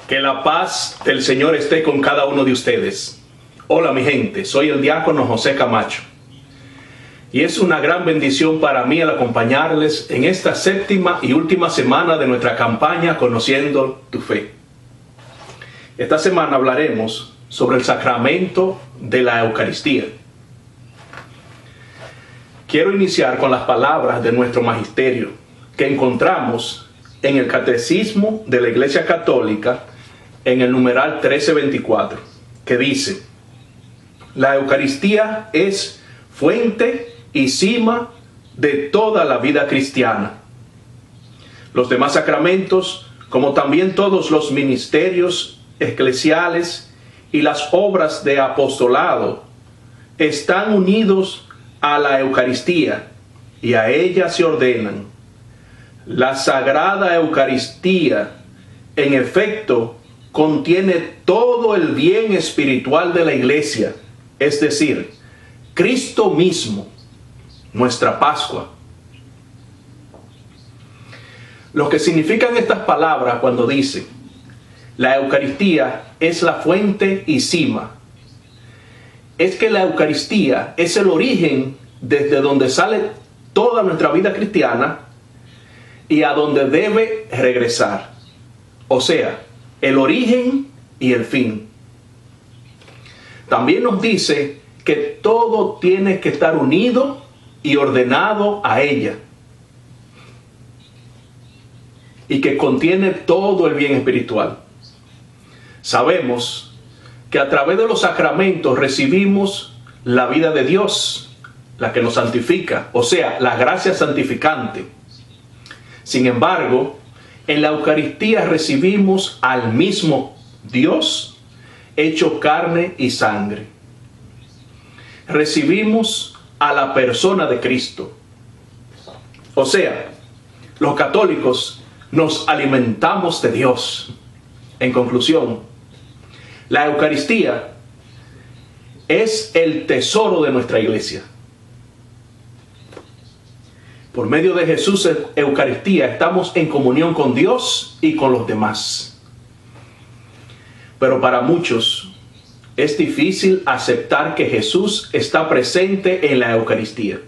Que la paz del Señor esté con cada uno de ustedes. Hola mi gente, soy el diácono José Camacho. Y es una gran bendición para mí el acompañarles en esta séptima y última semana de nuestra campaña Conociendo tu Fe. Esta semana hablaremos sobre el sacramento de la Eucaristía. Quiero iniciar con las palabras de nuestro magisterio que encontramos en el Catecismo de la Iglesia Católica en el numeral 1324, que dice: la Eucaristía es fuente y cima de toda la vida cristiana. Los demás sacramentos, como también todos los ministerios eclesiales y las obras de apostolado, están unidos a la Eucaristía y a ella se ordenan. La Sagrada Eucaristía, en efecto, contiene todo el bien espiritual de la Iglesia, es decir, Cristo mismo, nuestra Pascua. Lo que significan estas palabras cuando dice la Eucaristía es la fuente y cima, es que la Eucaristía es el origen desde donde sale toda nuestra vida cristiana y a donde debe regresar. O sea, el origen y el fin. También nos dice que todo tiene que estar unido y ordenado a ella. Y que contiene todo el bien espiritual. Sabemos que a través de los sacramentos recibimos la vida de Dios, la que nos santifica, o sea, la gracia santificante. Sin embargo, en la Eucaristía recibimos al mismo Dios hecho carne y sangre. Recibimos a la persona de Cristo. O sea, los católicos nos alimentamos de Dios. En conclusión, la Eucaristía es el tesoro de nuestra iglesia. Por medio de Jesús Eucaristía estamos en comunión con Dios y con los demás. Pero para muchos es difícil aceptar que Jesús está presente en la Eucaristía.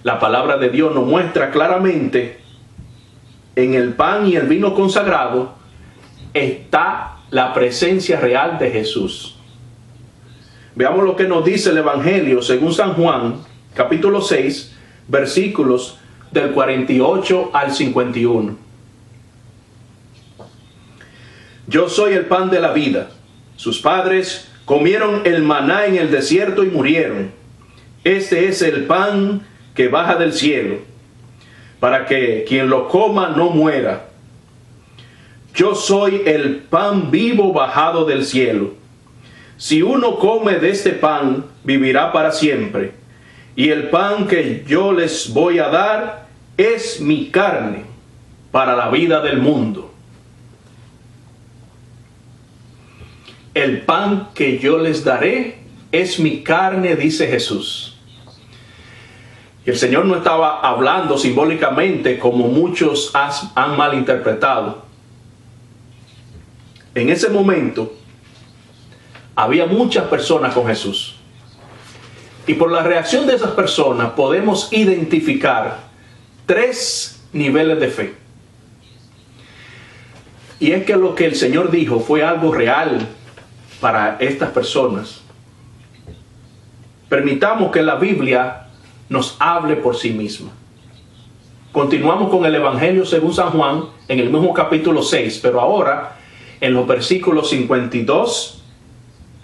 La palabra de Dios nos muestra claramente en el pan y el vino consagrado está la presencia real de Jesús. Veamos lo que nos dice el Evangelio según San Juan, capítulo 6, versículos del 48 al 51. Yo soy el pan de la vida. Sus padres comieron el maná en el desierto y murieron. Este es el pan que baja del cielo, para que quien lo coma no muera. Yo soy el pan vivo bajado del cielo. Si uno come de este pan, vivirá para siempre. Y el pan que yo les voy a dar es mi carne para la vida del mundo. El pan que yo les daré es mi carne, dice Jesús. Y el Señor no estaba hablando simbólicamente como muchos han malinterpretado. En ese momento había muchas personas con Jesús. Y por la reacción de esas personas podemos identificar 3 niveles de fe. Y es que lo que el Señor dijo fue algo real para estas personas. Permitamos que la Biblia nos hable por sí misma. Continuamos con el Evangelio según San Juan en el mismo capítulo 6, pero ahora en los versículos 52,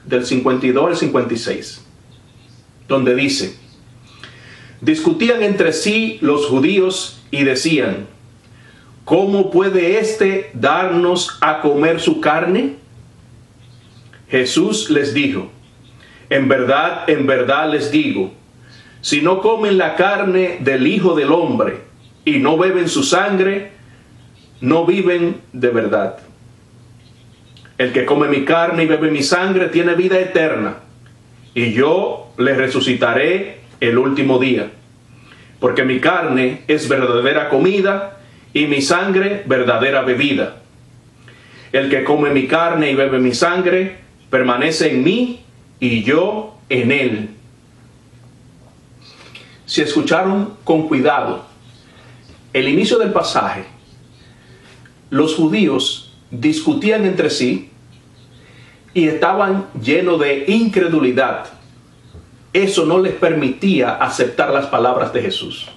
del 52 al 56. Donde dice: discutían entre sí los judíos y decían: ¿cómo puede éste darnos a comer su carne? Jesús les dijo: en verdad les digo, si no comen la carne del Hijo del Hombre y no beben su sangre, no viven de verdad. El que come mi carne y bebe mi sangre tiene vida eterna, y yo le resucitaré el último día. Porque mi carne es verdadera comida y mi sangre verdadera bebida. El que come mi carne y bebe mi sangre, permanece en mí y yo en él. Si escucharon con cuidado el inicio del pasaje, los judíos discutían entre sí y estaban llenos de incredulidad. Eso no les permitía aceptar las palabras de Jesús.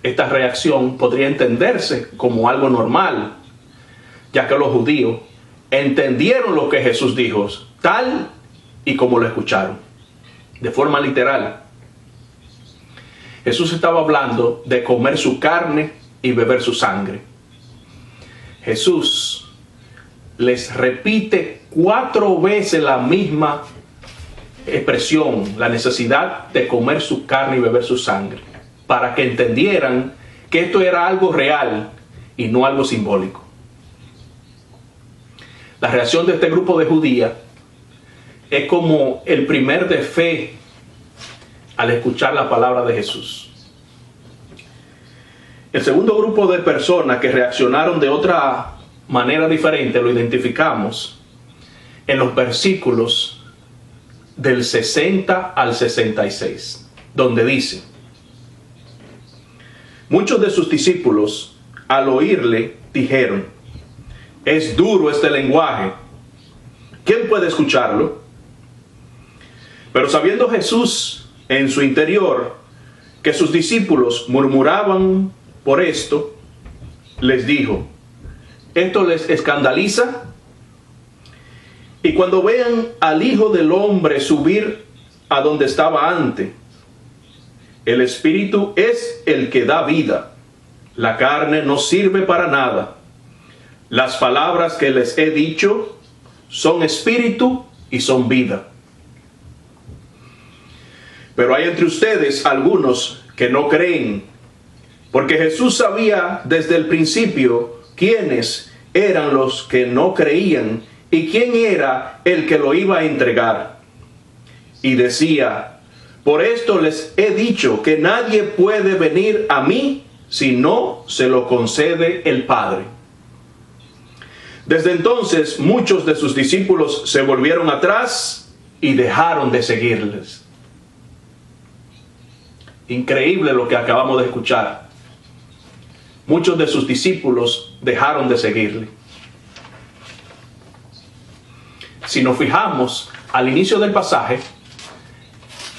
Esta reacción podría entenderse como algo normal, ya que los judíos entendieron lo que Jesús dijo, tal y como lo escucharon, de forma literal. Jesús estaba hablando de comer su carne y beber su sangre. Jesús les repite 4 veces la misma expresión, la necesidad de comer su carne y beber su sangre, para que entendieran que esto era algo real y no algo simbólico. La reacción de este grupo de judíos es como el primer de fe al escuchar la palabra de Jesús. El segundo grupo de personas que reaccionaron de otra manera diferente lo identificamos en los versículos del 60 al 66, donde dice: muchos de sus discípulos al oírle dijeron: es duro este lenguaje, ¿quién puede escucharlo? Pero sabiendo Jesús en su interior que sus discípulos murmuraban por esto, les dijo: ¿esto les escandaliza? Y cuando vean al Hijo del Hombre subir a donde estaba antes, el Espíritu es el que da vida, la carne no sirve para nada. Las palabras que les he dicho son espíritu y son vida. Pero hay entre ustedes algunos que no creen, porque Jesús sabía desde el principio quiénes eran los que no creían y quién era el que lo iba a entregar. Y decía: por esto les he dicho que nadie puede venir a mí si no se lo concede el Padre. Desde entonces muchos de sus discípulos se volvieron atrás y dejaron de seguirles. Increíble lo que acabamos de escuchar. Muchos de sus discípulos dejaron de seguirle. Si nos fijamos al inicio del pasaje,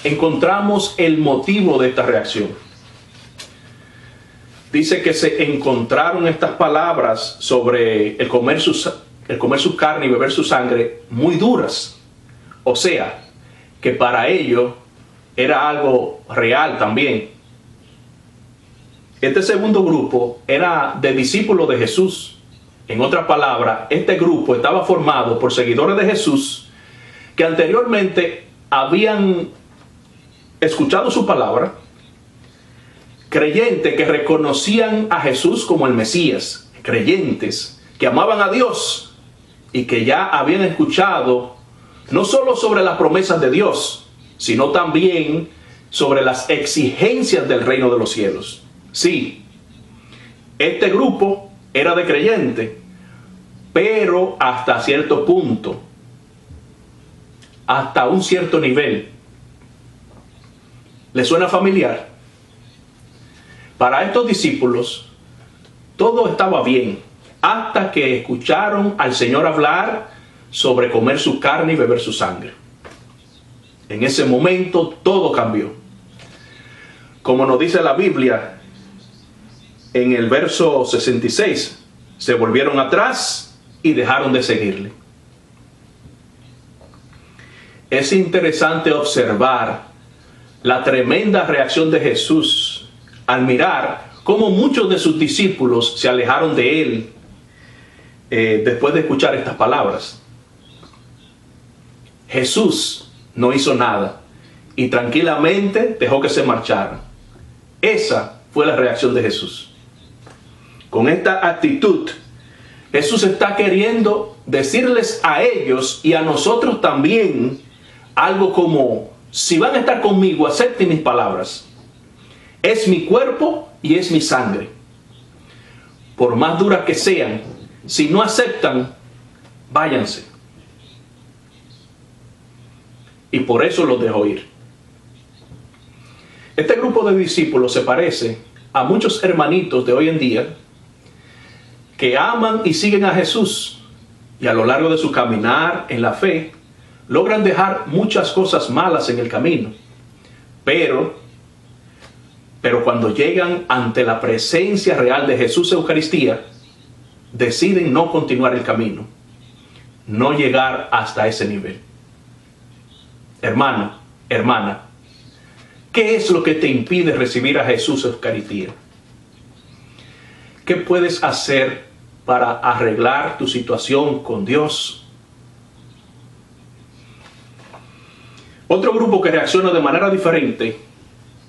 encontramos el motivo de esta reacción. Dice que se encontraron estas palabras sobre el comer su carne y beber su sangre muy duras. O sea, que para ellos era algo real también. Este segundo grupo era de discípulos de Jesús. En otras palabras, este grupo estaba formado por seguidores de Jesús que anteriormente habían escuchado su palabra, creyentes que reconocían a Jesús como el Mesías, creyentes que amaban a Dios y que ya habían escuchado no solo sobre las promesas de Dios, sino también sobre las exigencias del reino de los cielos. Sí, este grupo era de creyentes, pero hasta cierto punto, hasta un cierto nivel. ¿Le suena familiar? Para estos discípulos, todo estaba bien, hasta que escucharon al Señor hablar sobre comer su carne y beber su sangre. En ese momento todo cambió. Como nos dice la Biblia, en el verso 66, se volvieron atrás y dejaron de seguirle. Es interesante observar la tremenda reacción de Jesús al mirar cómo muchos de sus discípulos se alejaron de él después de escuchar estas palabras. Jesús no hizo nada y tranquilamente dejó que se marcharan. Esa fue la reacción de Jesús. Con esta actitud, Jesús está queriendo decirles a ellos y a nosotros también algo como: si van a estar conmigo, acepten mis palabras. Es mi cuerpo y es mi sangre. Por más duras que sean, Si no aceptan, váyanse. Y por eso los dejó ir. Este grupo de discípulos se parece a muchos hermanitos de hoy en día que aman y siguen a Jesús, y a lo largo de su caminar en la fe logran dejar muchas cosas malas en el camino, pero cuando llegan ante la presencia real de Jesús en Eucaristía, deciden no continuar el camino, no llegar hasta ese nivel. Hermano, hermana, ¿qué es lo que te impide recibir a Jesús en Eucaristía? ¿Qué puedes hacer para arreglar tu situación con Dios? Otro grupo que reacciona de manera diferente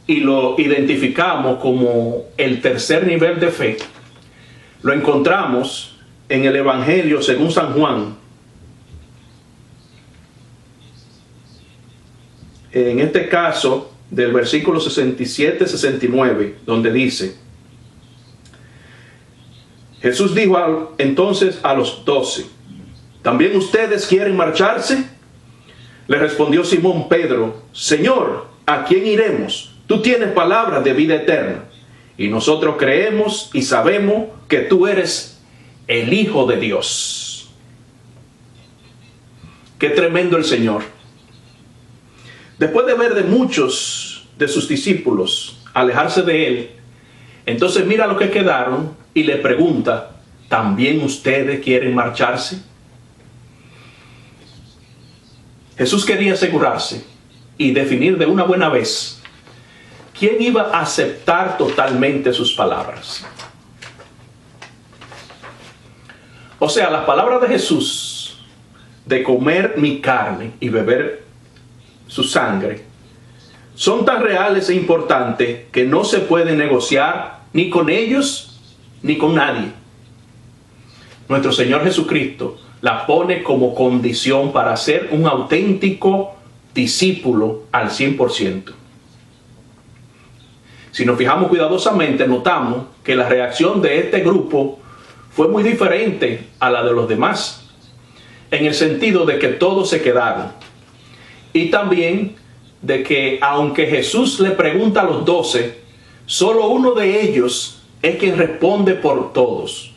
y lo identificamos como el tercer nivel de fe, lo encontramos en el Evangelio según San Juan. En este caso, del versículo 67-69, donde dice: Jesús dijo entonces a los 12, ¿también ustedes quieren marcharse? Le respondió Simón Pedro: Señor, ¿a quién iremos? Tú tienes palabras de vida eterna, y nosotros creemos y sabemos que tú eres el Hijo de Dios. Qué tremendo el Señor. Después de ver de muchos de sus discípulos alejarse de él, entonces mira lo que quedaron y le pregunta: ¿también ustedes quieren marcharse? Jesús quería asegurarse y definir de una buena vez quién iba a aceptar totalmente sus palabras. O sea, las palabras de Jesús de comer mi carne y beber su sangre son tan reales e importantes que no se puede negociar ni con ellos ni con nadie. Nuestro Señor Jesucristo la pone como condición para ser un auténtico discípulo al 100%. Si nos fijamos cuidadosamente, notamos que la reacción de este grupo fue muy diferente a la de los demás, en el sentido de que todos se quedaron. Y también de que aunque Jesús le pregunta a los 12, solo uno de ellos es quien responde por todos.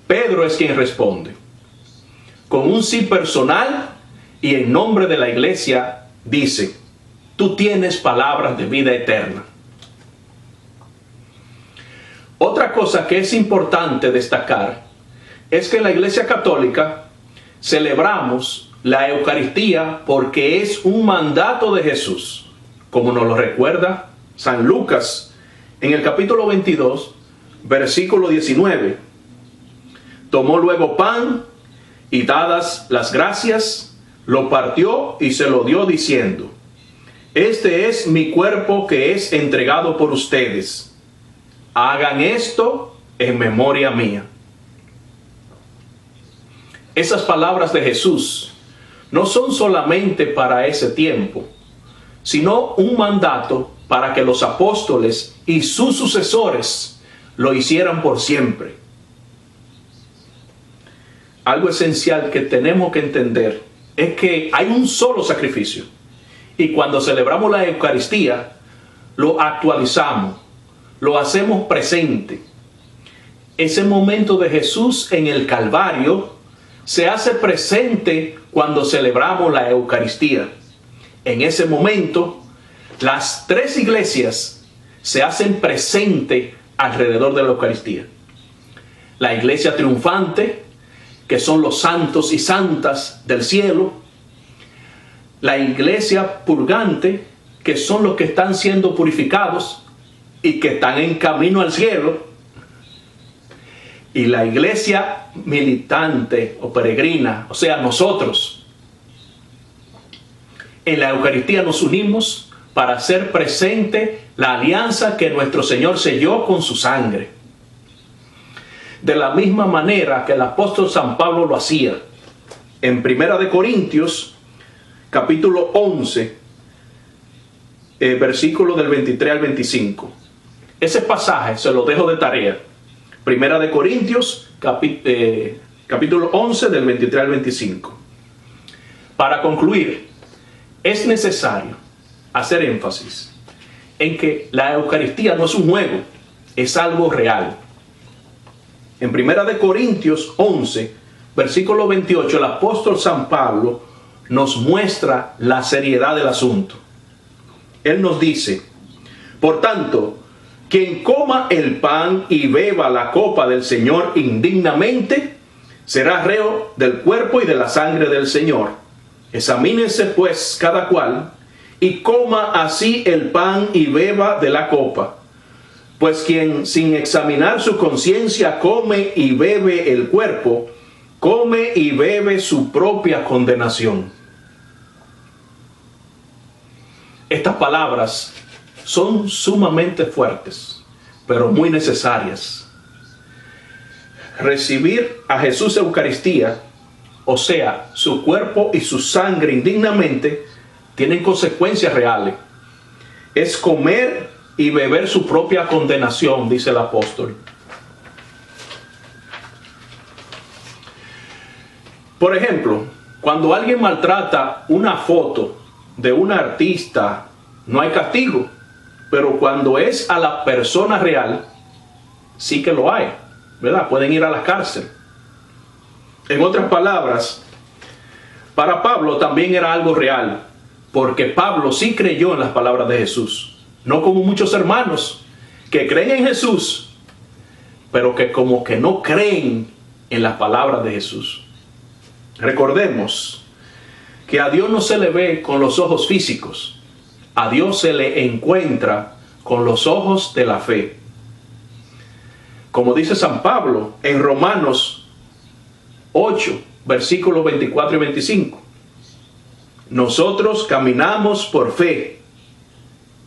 Pedro es quien responde, con un sí personal y en nombre de la iglesia dice: tú tienes palabras de vida eterna. Otra cosa que es importante destacar es que en la Iglesia Católica celebramos la Eucaristía porque es un mandato de Jesús, como nos lo recuerda San Lucas en el capítulo 22, versículo 19. Tomó luego pan y, dadas las gracias, lo partió y se lo dio diciendo: este es mi cuerpo que es entregado por ustedes. Hagan esto en memoria mía. Esas palabras de Jesús no son solamente para ese tiempo, sino un mandato para que los apóstoles y sus sucesores lo hicieran por siempre. Algo esencial que tenemos que entender es que hay un solo sacrificio, y cuando celebramos la Eucaristía lo actualizamos, lo hacemos presente. Ese momento de Jesús en el Calvario se hace presente cuando celebramos la Eucaristía. En ese momento, las tres iglesias se hacen presente alrededor de la Eucaristía. La iglesia triunfante, que son los santos y santas del cielo. La iglesia purgante, que son los que están siendo purificados y que están en camino al cielo. Y la iglesia militante o peregrina, o sea, nosotros. En la Eucaristía nos unimos para hacer presente la alianza que nuestro Señor selló con su sangre. De la misma manera que el apóstol San Pablo lo hacía. En 1 Corintios, capítulo 11, versículo del 23 al 25. Ese pasaje se lo dejo de tarea Primera de Corintios, capítulo 11, del 23 al 25. Para concluir, es necesario hacer énfasis en que la Eucaristía no es un juego, es algo real. En Primera de Corintios 11, versículo 28, el apóstol San Pablo nos muestra la seriedad del asunto. Él nos dice: por tanto, quien coma el pan y beba la copa del Señor indignamente, será reo del cuerpo y de la sangre del Señor. Examínense pues cada cual, y coma así el pan y beba de la copa. Pues quien sin examinar su conciencia come y bebe el cuerpo, come y bebe su propia condenación. Estas palabras son sumamente fuertes, pero muy necesarias. Recibir a Jesús Eucaristía, o sea, su cuerpo y su sangre indignamente, tienen consecuencias reales. Es comer y beber su propia condenación, dice el apóstol. Por ejemplo, cuando alguien maltrata una foto de un artista, no hay castigo. Pero cuando es a la persona real, sí que lo hay, ¿verdad? Pueden ir a la cárcel. En otras palabras, para Pablo también era algo real, porque Pablo sí creyó en las palabras de Jesús. No como muchos hermanos que creen en Jesús, pero que como que no creen en las palabras de Jesús. Recordemos que a Dios no se le ve con los ojos físicos. A Dios se le encuentra con los ojos de la fe. Como dice San Pablo en Romanos 8, versículos 24 y 25. Nosotros caminamos por fe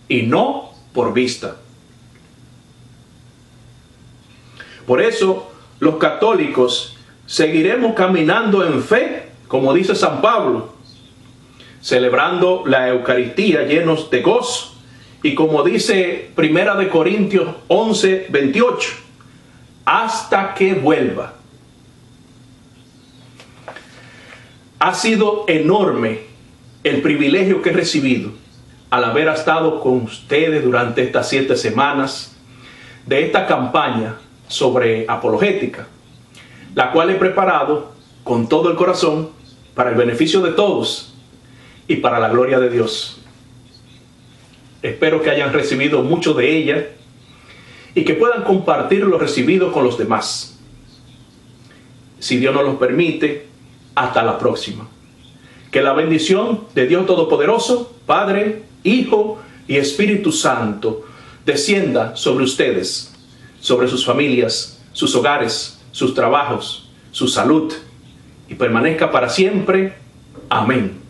y no por vista. Por eso los católicos seguiremos caminando en fe, como dice San Pablo, celebrando la Eucaristía llenos de gozo. Y como dice Primera de Corintios 11, 28, hasta que vuelva. Ha sido enorme el privilegio que he recibido al haber estado con ustedes durante estas 7 semanas de esta campaña sobre apologética, la cual he preparado con todo el corazón para el beneficio de todos y para la gloria de Dios. Espero que hayan recibido mucho de ella y que puedan compartir lo recibido con los demás. Si Dios nos lo permite, hasta la próxima. Que la bendición de Dios Todopoderoso, Padre, Hijo y Espíritu Santo, descienda sobre ustedes, sobre sus familias, sus hogares, sus trabajos, su salud, y permanezca para siempre. Amén.